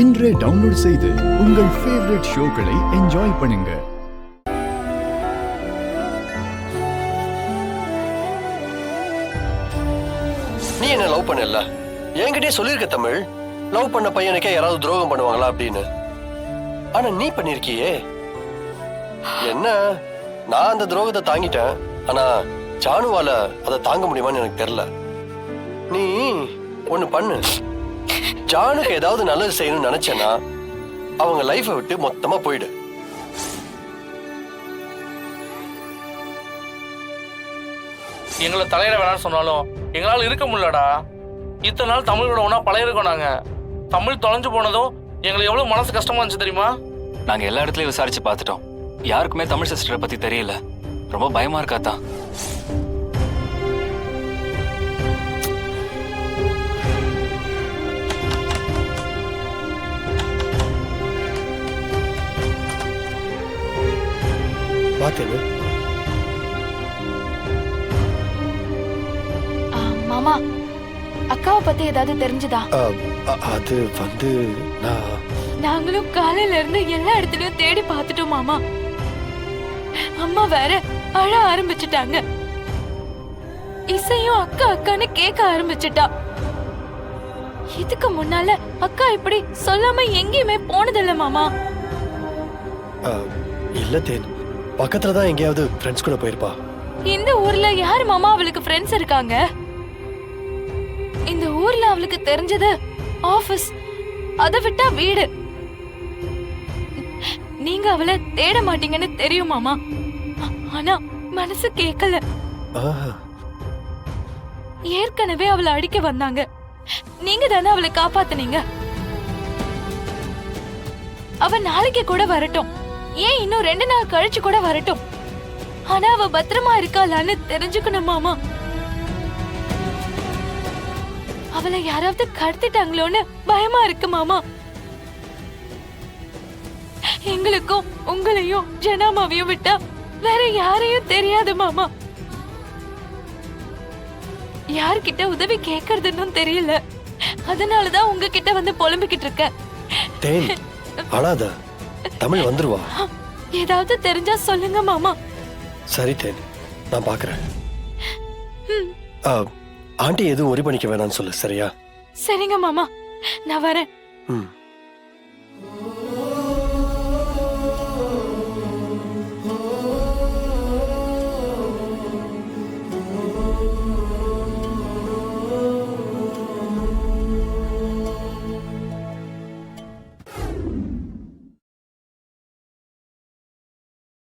இன்றே டவுன்லோட் செய்து உங்கள் ஃபேவரட் ஷோக்களை என்ஜாய் பண்ணுங்க. நீ என்ன லவ் பண்ணல? என்கிட்டயே சொல்லிருக்க தமிழ், லவ் பண்ண பையனுக்கே யாராவது துரோகம் பண்ணுவாங்களா அப்படின்னு. ஆனா நீ பண்ணிருக்கியே. என்ன, நான் அந்த துரோகத்தை தாங்கிட்டேன், ஆனா ஜானுவால அதை தாங்க முடியுமான்னு எனக்கு தெரியல. நீ ஒண்ணு பண்ணு, ஜானுக்கு ஏதாவது நல்லது செய்யணும்னு நினைச்சேன்னா அவங்க லைஃபை விட்டு மொத்தமா போயிடு. எங்களை தலையிட வேணாம்னு சொன்னாலும் எங்களால இருக்க முடியலடா. இத்தனை நாள் தமிழோட ஒன்னா பழையிருக்கோம். நாங்க தமிழ் தொலைஞ்சு போனதும் எங்களுக்கு எவ்வளவு மனசு கஷ்டமா இருந்துச்சு தெரியுமா? நாங்க எல்லா இடத்துலயும் விசாரிச்சு பார்த்துட்டோம். யாருக்குமே தமிழ் சிஸ்டரை பத்தி தெரியல. ரொம்ப பயமா இருக்காதான். மாமா, அக்காவை பத்தி ஏதாவது தெரிஞ்சுதா? அது வந்து நாங்களும் காலையில இருந்து எல்லா இடத்துலயும் தேடி பார்த்துட்டோம் மாமா. அம்மா வேற அழ ஆரம்பிச்சுட்டாங்க. இசையும் அக்கா அக்கான்னு கேட்க ஆரம்பிச்சுட்டா. இதுக்கு முன்னால அக்கா இப்படி சொல்லாம எங்கேயுமே போனதில்ல மாமா. இல்ல தேன், பக்கத்துலதான் எங்கேயாவது ஃப்ரெண்ட்ஸ் கூட போயிருப்பா. இந்த ஊர்ல யாரு மாமா அவளுக்கு ஃப்ரெண்ட்ஸ் இருக்காங்க? இந்த ஊர்ல அவளுக்கு தெரிஞ்சது ஆபீஸ், அதை விட்டா வீடு. நீங்க அவளை தேட மாட்டீங்கன்னு தெரியும் மாமா, ஆனா மனசு கேட்கல. ஏற்கனவே அவளை அடிக்க வந்தாங்க, நீங்க தானே அவளை காப்பாத்துனீங்க. அவ நாளைக்கு கூட வரட்டும், ஏன் இன்னும் 2 நாள் கழிச்சு கூட வரட்டும், ஆனா அவ பத்திரமா இருக்காளான்னு தெரிஞ்சுக்கணும் மாமா. அவளை யாராவது கடத்திட்டாங்களோன்னு பயமா இருக்கு மாமா. எங்களுக்கும் உங்களையும் ஜனாமாவையும் விட்டா வேற யாரையும் தெரியாது மாமா. யார்கிட்ட உதவி கேக்குறதுன்னு தெரியல, அதனாலதான் உங்ககிட்ட வந்து புலம்பிக்கிட்டு இருக்க. தேன் அழாத, தமிழ் வந்துருவா. ஏதாவது தெரிஞ்சா சொல்லுங்க மாமா. சரி தேன், நான் பாக்குறேன். ஆண்டி எதுவும் ஒரி பண்ணிக்க வேணாம்னு சொல்லு, சரியா? சரிங்க மாமா, நான் வரேன்.